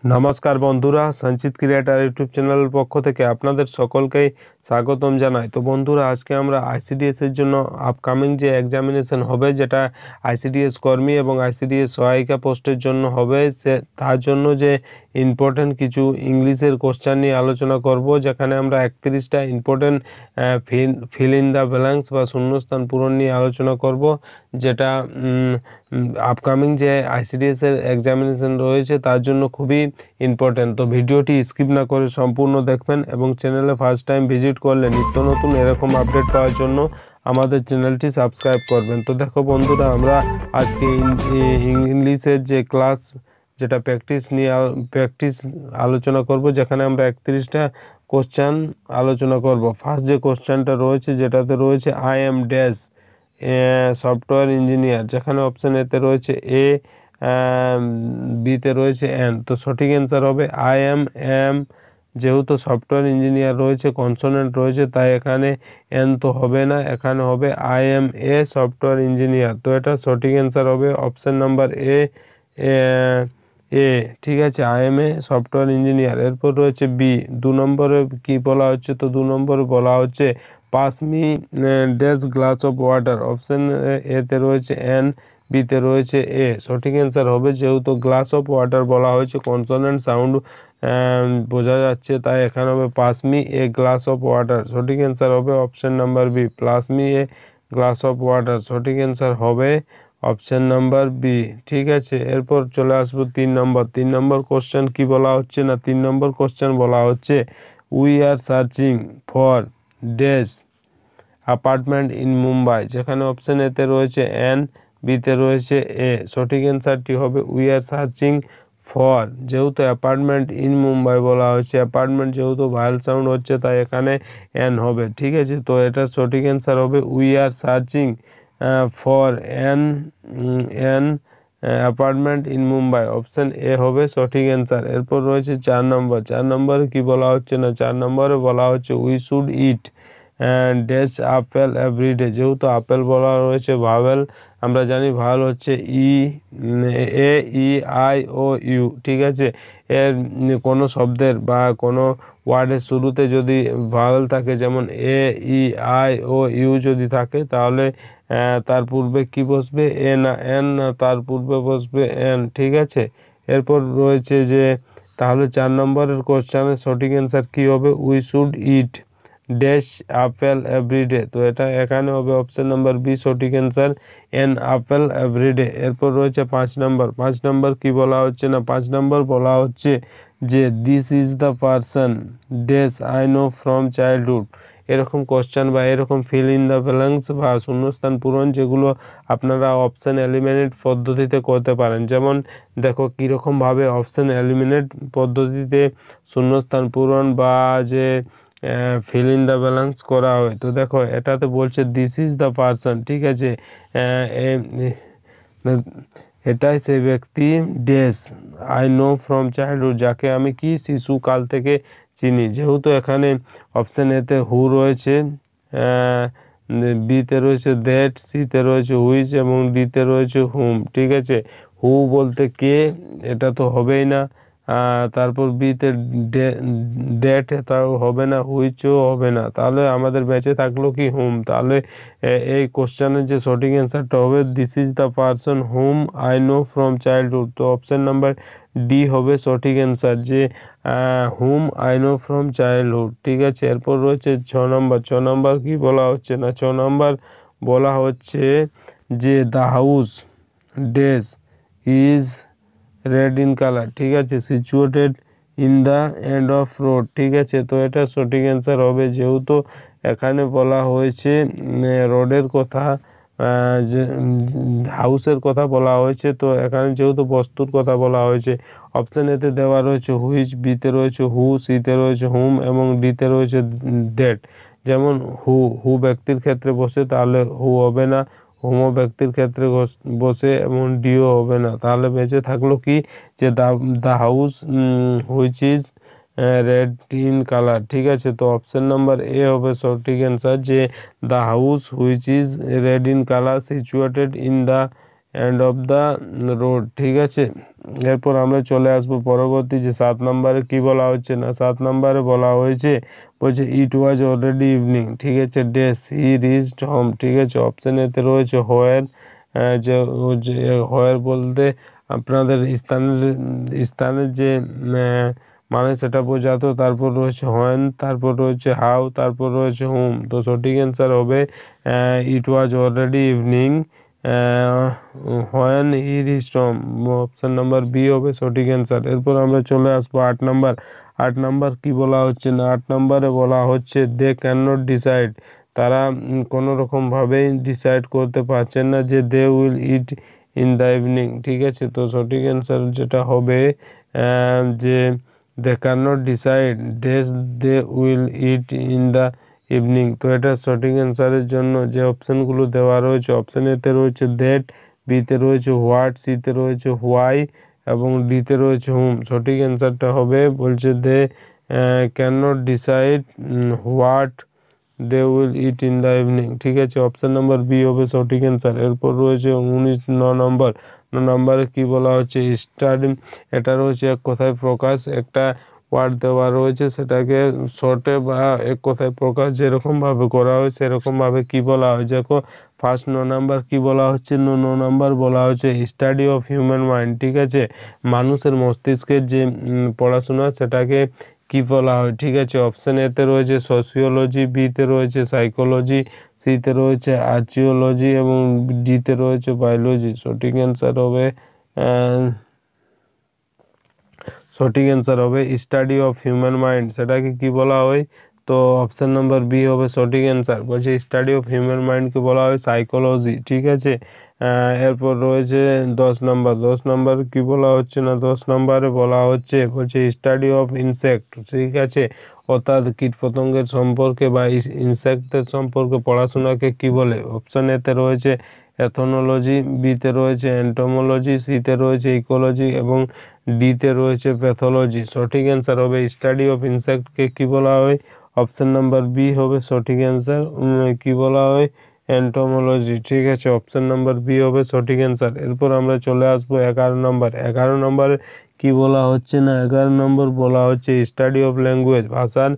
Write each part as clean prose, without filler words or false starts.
নমস্কার বন্ধুরা, সঞ্চিত ক্রিয়েটার ইউটিউব চ্যানেলের পক্ষ থেকে আপনাদের সকলকেই স্বাগতম জানাই। তো বন্ধুরা, আজকে আমরা আইসিডিএস এর জন্য আপকামিং যে এক্সামিনেশন হবে, যেটা আইসিডিএস কর্মী এবং আইসিডিএস সহায়িকা পোস্টের জন্য হবে, তার জন্য যে ইম্পর্টেন্ট কিছু ইংলিশের কোশ্চেন নিয়ে আলোচনা করব, যেখানে আমরা 31টা important fill in the blanks বা শূন্যস্থান পূরণ নিয়ে আলোচনা করব, যেটা আপকামিং যে আইসিডিএস এর এক্সামিনেশন রয়েছে তার জন্য খুবই ইম্পর্টেন্ট। তো ভিডিওটি স্কিপ না করে সম্পূর্ণ দেখবেন এবং চ্যানেলে ফার্স্ট টাইম ভিজিট করলে নিত্য নতুন এরকম আপডেট পাওয়ার জন্য আমাদের চ্যানেলটি সাবস্ক্রাইব করবেন। তো দেখো বন্ধুরা, আমরা আজকে ইংলিশের যে ক্লাস, যেটা প্র্যাকটিস আলোচনা করব, যেখানে আমরা 31টা কোশ্চেন আলোচনা করব। ফার্স্ট যে কোশ্চেনটা রয়েছে, যেটাতে রয়েছে I am dash software engineer, যেখানে অপশান এতে রয়েছে এ, বিতে রয়েছে এন। তো সঠিক অ্যান্সার হবে আই এম। যেহেতু সফটওয়্যার ইঞ্জিনিয়ার রয়েছে, কনসোনেন্ট রয়েছে, তাই এখানে এন তো হবে না, এখানে হবে I M A software engineer. তো এটা সঠিক অ্যান্সার হবে অপশান নাম্বার এ, ঠিক আছে, I M A software engineer. এরপর রয়েছে বি, 2 নম্বরে কি বলা হচ্ছে? তো 2 নম্বরে বলা হচ্ছে pass me dash glass of water. Option এতে রয়েছে এন, বিতে রয়েছে এ। সঠিক অ্যান্সার হবে, যেহেতু গ্লাস অফ ওয়াটার বলা হয়েছে, কনসোনেন্ট সাউন্ড বোঝা যাচ্ছে, তাই এখানে হবে pass me a glass of water. সঠিক অ্যান্সার হবে option number B, plus me a glass of water. সঠিক অ্যান্সার হবে অপশান নাম্বার বি। ঠিক আছে, এরপর চলে আসবো 3 নম্বর। 3 নম্বর কোশ্চেন কি বলা হচ্ছে? না, 3 নম্বর কোশ্চেন বলা হচ্ছে we are searching for dash apartment in Mumbai, যেখানে অপশান এতে রয়েছে এন, বিতে রয়েছে এ। সঠিক অ্যান্সারটি হবে উই আর সার্চিং ফর, যেহেতু অ্যাপার্টমেন্ট ইন মুম্বাই বলা হচ্ছে, অ্যাপার্টমেন্ট যেহেতু ভায়েল সাউন্ড হচ্ছে, তাই এখানে এন হবে। ঠিক আছে, তো এটার সঠিক অ্যান্সার হবে we are searching for N apartment in Mumbai. Option A হবে সঠিক অ্যান্সার। এরপর রয়েছে 4 নম্বর। 4 নম্বরে কি বলা হচ্ছে? না, 4 নম্বরে বলা হচ্ছে we should eat dash apple everyday. যেহেতু আপেল বলা রয়েছে ভাওয়েল, আমরা জানি ভাওয়েল হচ্ছে ই, এ, ই, আই ও ইউ। ঠিক আছে, এর কোনো শব্দের বা কোনো ওয়ার্ডের শুরুতে যদি ভাওয়েল থাকে, যেমন এ, ই, আই ও ইউ যদি থাকে, তাহলে তার পূর্বে কি বসবে? এ না এন, না তার পূর্বে বসবে এন। ঠিক আছে, এরপর রয়েছে যে তাহলে 4 নম্বরের কোশ্চেনের সঠিক অ্যান্সার কী হবে? We should eat dash apple everyday. তো এটা এখানে হবে অপশান নাম্বার বি, সঠিক অ্যান্সার এন আপেল এভরিডে। এরপর রয়েছে 5 নম্বর। 5 নম্বর কি বলা হচ্ছে? না, 5 নম্বর বলা হচ্ছে যে this is the person dash I know from childhood. এরকম কোশ্চেন বা এরকম ফিল ইন দ্য ব্ল্যাঙ্কস বা শূন্যস্থান পূরণ, যেগুলো আপনারা অপশান এলিমিনেট পদ্ধতিতে করতে পারেন। যেমন দেখো কীরকমভাবে অপশান এলিমিনেট পদ্ধতিতে শূন্যস্থান পূরণ বা যে ফিল ইন দ্য ব্যালেন্স করা হয়। তো দেখো এটাতে বলছে দিস ইজ দ্য পারসন। ঠিক আছে, এটাই সেই ব্যক্তি dash I know from childhood, যাকে আমি কি শিশুকাল থেকে চিনি। যেহেতু এখানে অপশান এতে হু রয়েছে, বিতে রয়েছে দ্যাট, সিতে রয়েছে হুইচ এবং ডিতে রয়েছে হুম। ঠিক আছে, হু বলতে কে, এটা তো হবেই না। তারপর বিতে দ্যাট, এটাও হবে না, হুইচও হবে না, তাহলে আমাদের বেঁচে থাকলো কি? হুম। তাহলে এই কোশ্চেনের যে সঠিক অ্যান্সারটা হবে this is the person hmm I know from childhood. তো অপশান নাম্বার ডি হবে সঠিক অ্যান্সার, যে হুম আই নো ফ্রম চাইল্ডহুড। ঠিক আছে, এরপর রয়েছে 6 নম্বর। 6 নম্বর কি বলা হচ্ছে? না, 6 নম্বর বলা হচ্ছে যে the house dash is red in colour. ঠিক আছে, situated in the end of road. ঠিক আছে, তো এটা সঠিক অ্যান্সার হবে, যেহেতু এখানে বলা হয়েছে রোডের কথা, যে হাউসের কথা বলা হয়েছে, তো এখানে যেহেতু বস্তুর কথা বলা হয়েছে। অপশান এতে দেওয়া রয়েছে হুইচ, বিতে রয়েছে হু, সিতে রয়েছে হুম এবং ডিতে রয়েছে দ্যাট। যেমন হু ব্যক্তির ক্ষেত্রে বসে, তাহলে হু হবে না, হুমও ব্যক্তির ক্ষেত্রে বসে এবং ডিও হবে না, তাহলে বেঁচে থাকলো কি? যে the house which is red in colour. ঠিক আছে, তো অপশান নাম্বার এ হবে সঠিক অ্যান্সার, যে the house which is red in colour situated in the end of the road, ঠিক আছে। এরপর আমরা চলে আসবো পরবর্তী যে 7 নম্বরে কি বলা হচ্ছে না 7 নম্বরে বলা হয়েছে, বলছে ইট ওয়াজ অলরেডি ইভিনিং, ঠিক আছে, ডেস হি রিচড হোম, ঠিক আছে। অপশন এতে রয়েছে হোয়ার, যে হোয়ার বলতে আপনাদের স্থানের যে মানে সেটা বোঝাতো। তারপর রয়েছে হোয়েন, তারপর রয়েছে হাউ, তারপর রয়েছে হুম। তো সঠিক অ্যান্সার হবে it was already evening when he reached home. Option number B হবে সঠিক অ্যান্সার। এরপর আমরা চলে আসবো 8 নাম্বার। 8 নাম্বার কি বলা হচ্ছে না 8 নাম্বারে বলা হচ্ছে দে ক্যান নট ডিসাইড, তারা কোনো রকমভাবেই ডিসাইড করতে পারছেন না যে they will eat in the evening, ঠিক আছে। তো সঠিক অ্যান্সার যেটা হবে যে they can not decide dash they will eat in the evening. তো এটা সঠিক অ্যান্সারের জন্য যে অপশানগুলো দেওয়া রয়েছে, অপশান এতে রয়েছে দ্যাট, বিতে রয়েছে হোয়াট, সিতে রয়েছে হোয়াই এবং ডিতে রয়েছে হুম। সঠিক অ্যান্সারটা হবে বলছে they can not decide what they will eat in the evening, ঠিক আছে। অপশান নাম্বার বি হবে সঠিক অ্যান্সার। এরপর রয়েছে 9 নম্বর। 9 নম্বরে কি বলা হচ্ছে স্টাডি, এটা রয়েছে এক কথায় প্রকাশ, একটা ওয়ার্ড দেওয়া রয়েছে সেটাকে শর্টে বা এক কথায় প্রকাশ যেরকমভাবে করা হয় সেরকমভাবে কি বলা হয়। দেখো ফার্স্ট 9 নাম্বার কি বলা হচ্ছে, 9 নাম্বার বলা হচ্ছে স্টাডি অফ হিউম্যান মাইন্ড, ঠিক আছে। মানুষের মস্তিষ্কের যে পড়াশোনা সেটাকে কি বলা হয়, ঠিক আছে। অপশান এতে রয়েছে সোশিওলজি, বিতে রয়েছে সাইকোলজি, সিতে রয়েছে আর্চিওলজি এবং ডিতে রয়েছে বায়োলজি। সঠিক অ্যান্সার হবে সঠিক অ্যান্সার হবে স্টাডি অফ হিউম্যান মাইন্ড, সেটাকে কি বলা হয়। তো অপশান নাম্বার বি হবে সঠিক অ্যান্সার। বলছে স্টাডি অফ হিউম্যান মাইন্ডকে বলা হয় সাইকোলজি, ঠিক আছে। এরপর রয়েছে 10 নম্বর। 10 নম্বর কি বলা হচ্ছে না 10 নম্বরে বলা হচ্ছে বলছে স্টাডি অফ ইনসেক্ট, ঠিক আছে। অর্থাৎ কীটপতঙ্গের সম্পর্কে বা ইনসেক্টদের সম্পর্কে পড়াশোনাকে কি বলে। অপশান এতে রয়েছে এথনোলজি, বিতে রয়েছে এন্টোমোলজি, সিতে রয়েছে ইকোলজি এবং ডিতে রয়েছে প্যাথোলজি। সঠিক অ্যান্সার হবে স্টাডি অফ ইনসেক্টকে কি বলা হয়। অপশান নাম্বার বি হবে সঠিক অ্যান্সার। কি বলা হয় এন্টোমোলজি, ঠিক আছে। অপশান নাম্বার বি হবে সঠিক অ্যান্সার। এরপর আমরা চলে আসবো 11 নম্বর। 11 নম্বরে কি বলা হচ্ছে না 11 নম্বর বলা হচ্ছে স্টাডি অফ ল্যাঙ্গুয়েজ, ভাষার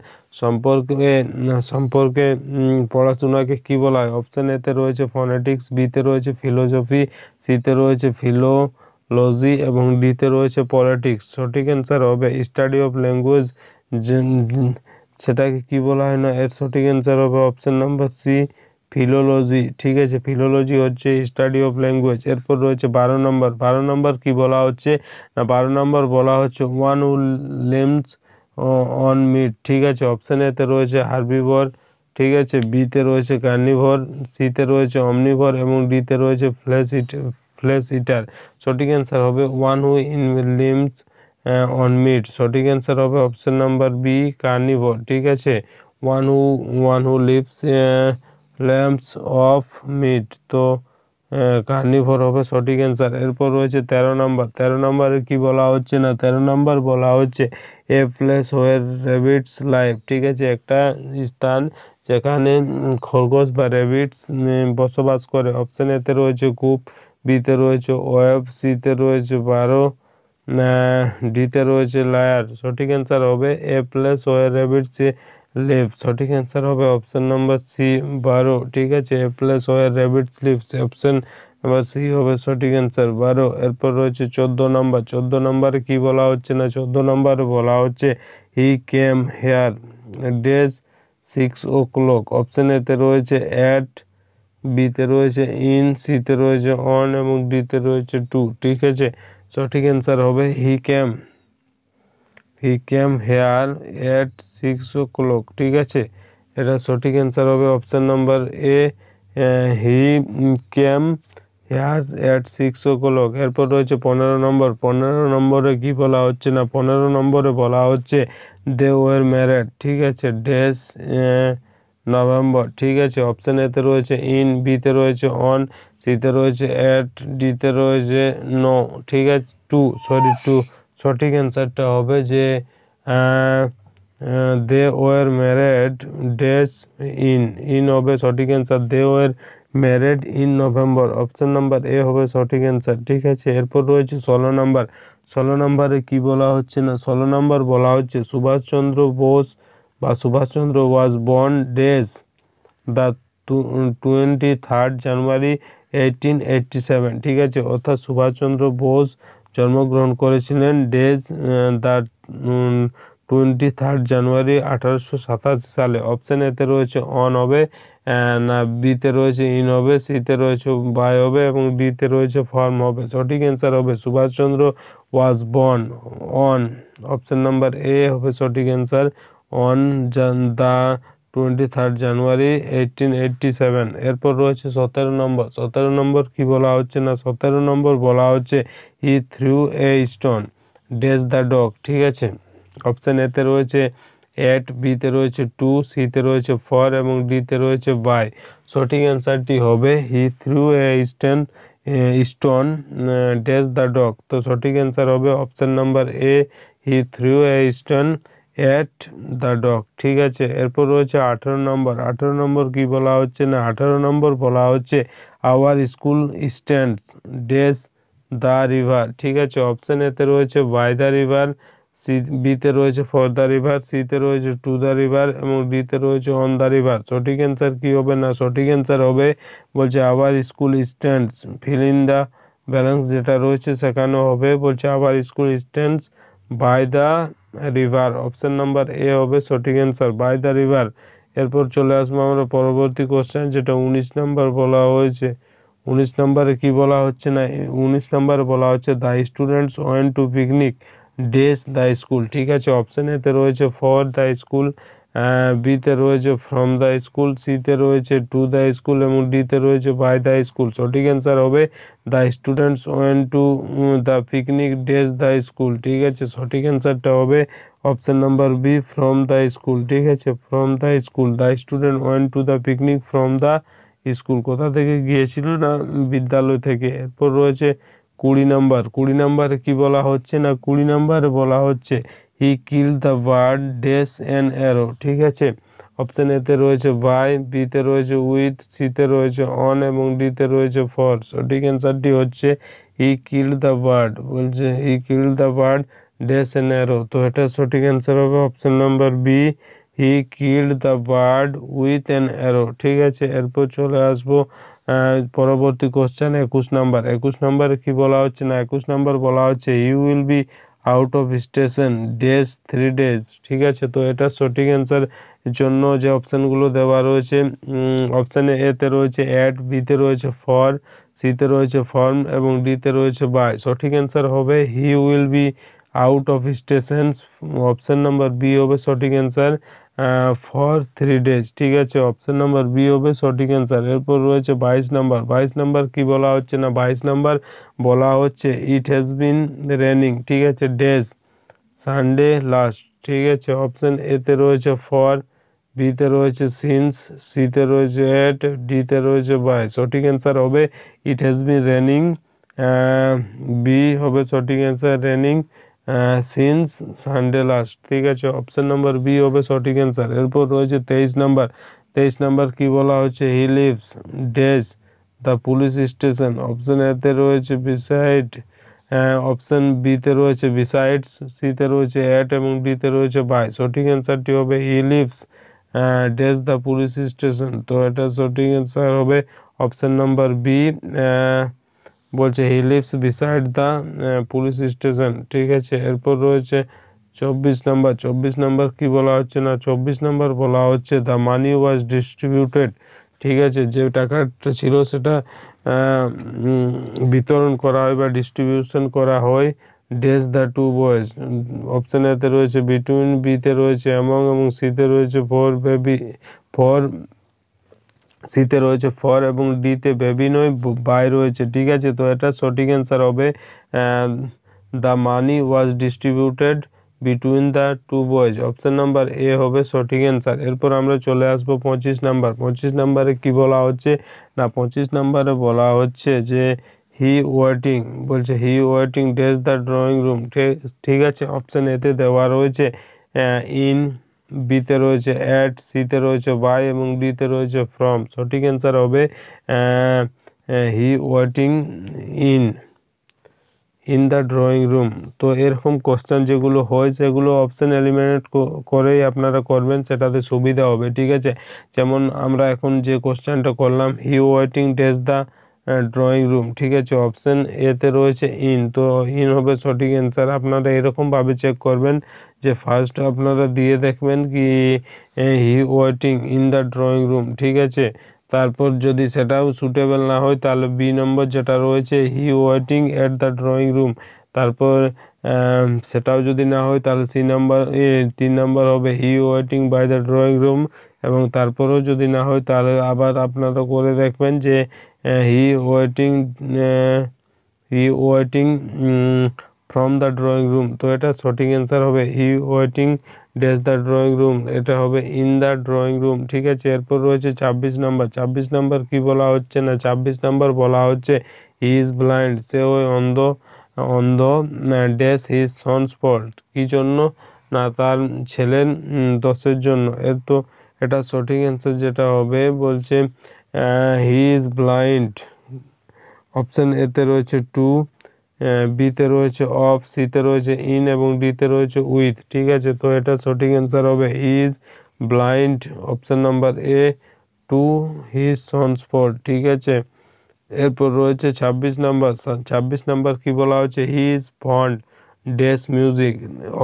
সম্পর্কে পড়াশোনাকে কি বলা হয়। অপশান এতে রয়েছে ফনেটিক্স, বিতে রয়েছে ফিলোসফি, সিতে রয়েছে ফিলোলজি এবং ডিতে রয়েছে পলিটিক্স। সঠিক অ্যান্সার হবে স্টাডি অফ ল্যাঙ্গুয়েজ, সেটাকে কি বলা হয় না এর সঠিক অ্যান্সার হবে অপশান নাম্বার সি ফিলোলজি, ঠিক আছে। ফিলোলজি হচ্ছে স্টাডি অফ ল্যাঙ্গুয়েজ। এরপর রয়েছে 12 নম্বর। 12 নম্বর কি বলা হচ্ছে না 12 নম্বর বলা হচ্ছে one who lives on meat, ঠিক আছে। অপশান এতে রয়েছে হার্বিভর, ঠিক আছে, বিতে রয়েছে কার্নিভর, সিতে রয়েছে অমনিভর এবং ডিতে রয়েছে ফ্লেশ ইটার। সঠিক অ্যান্সার হবে one who lives on meat. সঠিক অ্যান্সার হবে অপশান নাম্বার বি কার্নিভর, ঠিক আছে। One who lives lumps of meat, তো কার্নিভর হবে সঠিক অ্যান্সার। এরপর রয়েছে 13 নম্বর। 13 নম্বরে কি বলা হচ্ছে না 13 নম্বর বলা হচ্ছে এ প্লেস হোয়ার র্যাবিটস লাইভ, ঠিক আছে। একটা স্থান যেখানে খরগোশ বা র্যাবিটস বসবাস করে। অপশান এতে রয়েছে কূপ, বিতে রয়েছে ওয়েব, সিতে রয়েছে বারো, ডিতে রয়েছে লায়ার। সঠিক অ্যান্সার হবে a place where rabbits live. সঠিক অ্যান্সার হবে অপশান নাম্বার সি 12, ঠিক আছে। A place where rabbits lives, option number C হবে সঠিক অ্যান্সার 12। এরপর রয়েছে 14 নম্বর। 14 নম্বরে কি বলা হচ্ছে না 14 নম্বরে বলা হচ্ছে he came here dash 6 o'clock। Option এতে রয়েছে অ্যাট, বিতে রয়েছে ইন, সিতে রয়েছে অন এবং ডিতে রয়েছে টু, ঠিক আছে। সঠিক অ্যান্সার হবে হি কেম হেয়ার এট 6 o'clock, ঠিক আছে। এটা সঠিক অ্যান্সার হবে option number A he came hair at 6 o'clock। এরপর রয়েছে 15 নম্বর। 15 নম্বরে কি বলা হচ্ছে না 15 নম্বরে বলা হচ্ছে দে ওয়ার ম্যারেড, ঠিক আছে, ড্যাশ নভেম্বর, ঠিক আছে। অপশান এতে রয়েছে ইন, বিতে রয়েছে অন, সিতে রয়েছে অ্যাট, ডিতে রয়েছে নো, ঠিক আছে টু। সঠিক অ্যান্সারটা হবে যে they were married dash in হবে সঠিক answer. They were married in November, option number A হবে সঠিক অ্যান্সার। ঠিক আছে, এরপর রয়েছে 16 নাম্বার। 16 নাম্বারে কি বলা হচ্ছে না, 16 নাম্বার বলা হচ্ছে সুভাষচন্দ্র বোস বা Subhash Chandra was born days the 23rd জানুয়ারি 1887। ঠিক আছে, অর্থাৎ সুভাষচন্দ্র বোস জন্মগ্রহণ করেছিলেন ডেজ দ্য 23rd জানুয়ারি 1887 সালে। অপশান এতে রয়েছে অন হবে, না বিতে রয়েছে ইন হবে, সিতে রয়েছে বাই হবে এবং ডিতে রয়েছে ফর্ম হবে। সঠিক অ্যান্সার হবে Subhash Chandra was born on, option number A হবে সঠিক অ্যান্সার, অন দ্য 23rd জানুয়ারি 1887। এরপর রয়েছে 17 নম্বর। 17 নম্বর কি বলা হচ্ছে না, 17 নম্বর বলা হচ্ছে he threw a stone dash the dog. ঠিক আছে, অপশান এতে রয়েছে এট, বিতে রয়েছে টু, সিতে রয়েছে ফর এবং ডিতে রয়েছে বাই। সঠিক অ্যান্সারটি হবে he threw a stone dash the dog. তো সঠিক অ্যান্সার হবে option number A, he threw a stone at the dog. ঠিক আছে, এরপর রয়েছে 18 নম্বর। 18 নম্বর কি বলা হচ্ছে না, 18 নম্বর বলা হচ্ছে hour school stands dash the river. ঠিক আছে, অপশান এতে রয়েছে বাই দ্য রিভার, সি বিতে রয়েছে ফর দ্য রিভার, সিতে রয়েছে টু দ্য রিভার এবং ডিতে রয়েছে অন দ্য রিভার। সঠিক অ্যান্সার কি হবে না, সঠিক অ্যান্সার হবে বলছে our school stands fill in the balance যেটা রয়েছে সেখানে হবে বলছে our school stands by the river. Option number A হবে সঠিক অ্যান্সার, বাই দ্য রিভার। এরপর চলে আসবো আমরা পরবর্তী কোশ্চেন, যেটা 19 নম্বর বলা হয়েছে। 19 নম্বরে কি বলা হচ্ছে না, 19 নম্বরে বলা হচ্ছে the students went to picnic dash the school. ঠিক আছে, অপশান এতে রয়েছে ফর দ্য স্কুল, বিতে রয়েছে ফ্রম দ্য স্কুল, সিতে রয়েছে টু দ্য স্কুল এবং ডিতে রয়েছে বাই দ্য স্কুল। সঠিক অ্যান্সার হবে the students went to the picnic dash the school. ঠিক আছে, সঠিক অ্যান্সারটা হবে option number B, from the school. ঠিক আছে, from the school, the student went to the picnic from the school. কোথা থেকে গিয়েছিল না, বিদ্যালয় থেকে। এরপর রয়েছে 20 নাম্বার। 20 নাম্বারে কি বলা হচ্ছে না, 20 নাম্বারে বলা হচ্ছে he kill the bird dash an arrow. ঠিক আছে, অপশান এতে রয়েছে বাই, বিতে রয়েছে উইথ, সিতে রয়েছে অন এবং ডিতে রয়েছে ফর। সঠিক অ্যান্সারটি হচ্ছে হি কিল দ্য বার্ড, বলছে he kill the bird dash an arrow. তো এটা সঠিক অ্যান্সার হবে option number B, he killed the bird with an arrow. ঠিক আছে, এরপর চলে আসবো পরবর্তী কোশ্চেন 21 নাম্বার। 21 নাম্বারে কি বলা হচ্ছে না, 21 নাম্বার বলা হচ্ছে you will be out of station dash 3 days। ঠিক আছে, তো এটা সঠিক অ্যান্সার জন্য যে অপশানগুলো দেওয়া রয়েছে, অপশানে এতে রয়েছে অ্যাট, বিতে রয়েছে ফর, সিতে রয়েছে ফর্ম এবং ডিতে রয়েছে বাই। সঠিক অ্যান্সার হবে he will be out of stations, option number B হবে সঠিক অ্যান্সার, ফর 3 days। ঠিক আছে, অপশান নাম্বার বি হবে সঠিক অ্যান্সার। এরপর রয়েছে 22 নাম্বার। 22 নাম্বার কি বলা হচ্ছে না, 22 নাম্বার বলা হচ্ছে ইট হ্যাজ বিন রেনিং। ঠিক আছে, ডেজ সানডে লাস্ট। ঠিক আছে, অপশান এতে রয়েছে ফর, বিতে রয়েছে সিন্স, সিতে রয়েছে এট, ডিতে রয়েছে বাই। সঠিক অ্যান্সার হবে it has been raining, B হবে সঠিক answer, raining since Sunday last. ঠিক আছে, অপশান নাম্বার বি হবে সঠিক অ্যান্সার। এরপর রয়েছে 23 নাম্বার। 23 নাম্বার কি বলা হচ্ছে he lives days the police station. Option এতে রয়েছে বিসাইড, অপশান বিতে রয়েছে বিসাইডস, সিতে রয়েছে অ্যাট এবং ডিতে রয়েছে বাই। সঠিক অ্যান্সারটি হবে he lives days the police station. তো এটা সঠিক অ্যান্সার হবে অপশান নাম্বার বি, বলছে he lives beside the police station. ঠিক আছে, এরপর রয়েছে 24 নাম্বার। 24 নাম্বার কি বলা হচ্ছে না, 24 নাম্বার বলা হচ্ছে দ্য মানি ওয়াজ ডিস্ট্রিবিউটেড। ঠিক আছে, যে টাকাটা ছিল সেটা বিতরণ করা হয় বা ডিস্ট্রিবিউশন করা হয় dash the two boys. Option এতে রয়েছে বিটুইন, বিতে রয়েছে অ্যামং এবং সিতে রয়েছে ফর বেবি, ফর সিতে রয়েছে ফর এবং ডিতে বেবি নয় বাই রয়েছে। ঠিক আছে, তো এটা সঠিক অ্যান্সার হবে the money was distributed between the two boys. Option number A হবে সঠিক অ্যান্সার। এরপর আমরা চলে আসবো 25 নাম্বার। 25 নাম্বারে কি বলা হচ্ছে না, 25 নাম্বারে বলা হচ্ছে যে হি ওয়েটিং, বলছে he waiting dash the drawing room. ঠিক আছে, অপশান এতে দেওয়া রয়েছে ইন, বিতে রয়েছে অ্যাট, সিতে রয়েছে বাই এবং ডিতে রয়েছে ফ্রম। সঠিক অ্যান্সার হবে he waiting in the drawing room. তো এরকম কোশ্চেন যেগুলো হয় সেগুলো অপশন এলিমিনেট করেই আপনারা করবেন, সেটাতে সুবিধা হবে। ঠিক আছে, যেমন আমরা এখন যে কোশ্চেনটা করলাম he waiting dash the drawing room. ঠিক আছে, অপশন এতে রয়েছে ইন, তো ইন হবে সঠিক অ্যান্সার। আপনারা এরকমভাবে চেক করবেন যে ফার্স্ট আপনারা দিয়ে দেখবেন কি he waiting in the drawing room. ঠিক আছে, তারপর যদি সেটাও সুটেবল না হয় তাহলে বি নম্বর যেটা রয়েছে he waiting at the drawing room. তারপর সেটাও যদি না হয় তাহলে সি নাম্বার 3 নম্বর হবে he waiting by the drawing room. এবং তারপরেও যদি না হয় তাহলে আবার আপনারা করে দেখবেন যে he waiting from the drawing room. তো এটা সঠিক অ্যান্সার হবে he waiting dash the drawing room, এটা হবে ইন দ্য ড্রয়িং রুম। ঠিক আছে, এরপর রয়েছে 26 নাম্বার। 26 নাম্বার কি বলা হচ্ছে না, 26 নাম্বার বলা হচ্ছে হি ইজ ব্লাইন্ড, সে ওই অন্ধ ড্যাশ হিজ সনস ফল্ট, কি জন্য না তার ছেলের দোষের জন্য। এর তো এটা সঠিক অ্যান্সার যেটা হবে বলছে হি ইজ ব্লাইন্ড। অপশান এতে রয়েছে টু, বিতে রয়েছে অফ, সিতে রয়েছে ইন এবং ডিতে রয়েছে উইথ। ঠিক আছে, তো এটা সঠিক অ্যান্সার হবে he is blind, option number A, to his sons fault. ঠিক আছে, এরপর রয়েছে 26 নাম্বার। 26 নাম্বার কি বলা হচ্ছে he is fond dash music.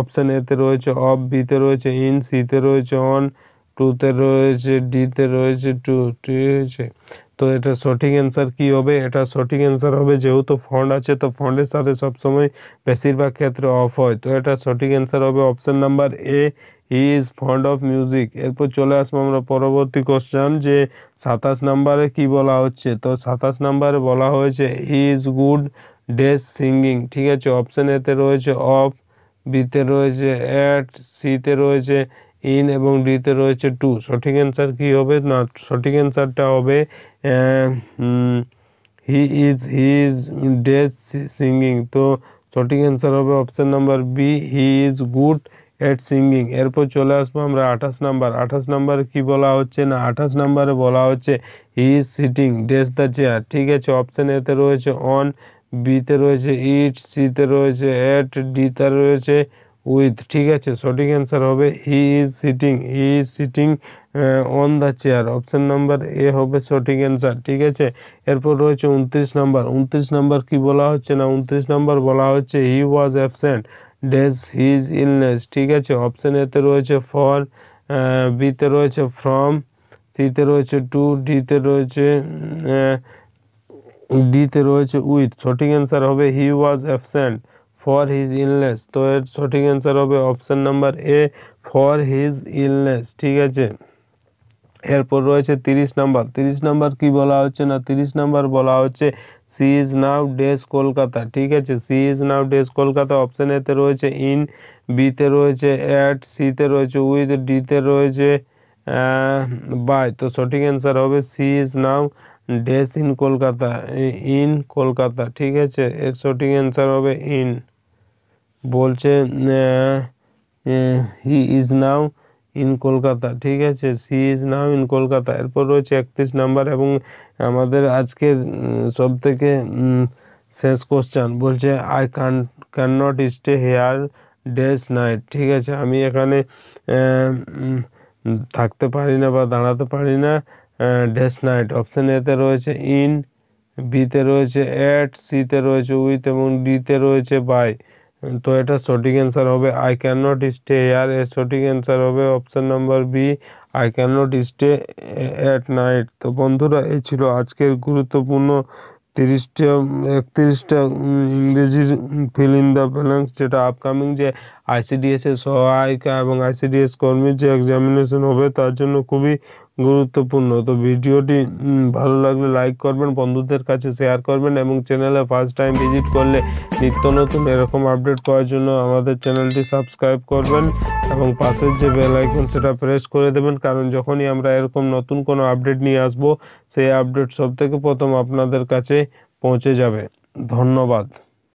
Option এতে রয়েছে অফ, বিতে রয়েছে ইন, সিতে রয়েছে অন, টুতে রয়েছে, ডিতে রয়েছে টু। ঠিক আছে, তো এটা সঠিক অ্যান্সার কি হবে, এটা সঠিক অ্যান্সার হবে যেহেতু ফন্ড আছে তো ফন্ডের সাথে সবসময় বেশিরভাগ ক্ষেত্রে অফ হয়, তো এটা সঠিক অ্যান্সার হবে option number A, he is fond of music. এরপর চলে আসবো আমরা পরবর্তী কোশ্চেন যে 27 নাম্বারে কি বলা হচ্ছে। তো 27 নাম্বারে বলা হয়েছে হি ইজ গুড ড্যাশ সিঙ্গিং। ঠিক আছে, অপশান এতে রয়েছে অফ, বিতে রয়েছে অ্যাট, সিতে রয়েছে ইন এবং ডিতে রয়েছে টু। সঠিক অ্যান্সার কি হবে না, সঠিক অ্যান্সারটা হবে হি ইজ ড্যাশ সিঙ্গিং। তো সঠিক অ্যান্সার হবে option number B, he is good at singing. এরপর চলে আসবো আমরা 28 নাম্বার। 28 নাম্বারে কি বলা হচ্ছে না, 28 নাম্বারে বলা হচ্ছে he is sitting dash the chair. ঠিক আছে, অপশান এতে রয়েছে অন, বিতে রয়েছে ইট, সিতে রয়েছে এট, ডিতে রয়েছে উইথ। ঠিক আছে, সঠিক অ্যান্সার হবে he is sitting on the chair, option number A হবে সঠিক অ্যান্সার। ঠিক আছে, এরপর রয়েছে 29 নাম্বার। 29 নাম্বার কি বলা হচ্ছে না, 29 নাম্বার বলা হচ্ছে he was absent dash his illness. ঠিক আছে, অপশান এতে রয়েছে ফর, বিতে রয়েছে ফ্রম, সিতে রয়েছে টু, ডিতে রয়েছে উইথ। সঠিক অ্যান্সার হবে he was absent for his illness. তো এর সঠিক অ্যান্সার হবে option number A, for his illness. ঠিক আছে, এরপর রয়েছে 30 নাম্বার। 30 নাম্বার কি বলা হচ্ছে না, 30 নাম্বার বলা হচ্ছে she is now dash Kolkata. ঠিক আছে, she is now dash Kolkata. Option এতে রয়েছে ইন, বিতে রয়েছে অ্যাট, সিতে রয়েছে উইথ, ডিতে রয়েছে বাই। তো সঠিক অ্যান্সার হবে she is now dash in Kolkata, in Kolkata. ঠিক আছে, এর সঠিক অ্যান্সার হবে ইন। বলছে he is now in Kolkata. ঠিক আছে, she is now in Kolkata. এরপর রয়েছে 31 নাম্বার এবং আমাদের আজকের সব থেকে শেষ কোশ্চেন। বলছে I can not stay hair dash night. ঠিক আছে, আমি এখানে থাকতে পারি না বা দাঁড়াতে পারি না ড্যাশ নাইট। অপশান এতে রয়েছে ইন, বিতে রয়েছে অ্যাট, সিতে রয়েছে উইথ এবং ডিতে রয়েছে বাই। তো এটা সঠিক অ্যান্সার হবে I can not stay here. এর সঠিক অ্যান্সার হবে option number B, I can not stay at night. তো বন্ধুরা, এই ছিল আজকের গুরুত্বপূর্ণ 31টা ইংরেজির ফিল ইন দ্য ব্ল্যাঙ্কস, যেটা আপকামিং যে ICDS এর সহায়িকা এবং ICDS কর্মীর যে এক্সামিনেশন হবে তার জন্য খুবই গুরুত্বপূর্ণ। তো ভিডিওটি ভালো লাগলে লাইক করবেন, বন্ধুদের কাছে শেয়ার করবেন এবং চ্যানেলে ফার্স্ট টাইম ভিজিট করলে নিত্য নতুন এরকম আপডেট পাওয়ার জন্য আমাদের চ্যানেলটি সাবস্ক্রাইব করবেন এবং পাশের যে বেল আইকন সেটা প্রেস করে দেবেন, কারণ যখনই আমরা এরকম নতুন কোনো আপডেট নিয়ে আসব সেই আপডেট সবথেকে প্রথম আপনাদের কাছে পৌঁছে যাবে। ধন্যবাদ।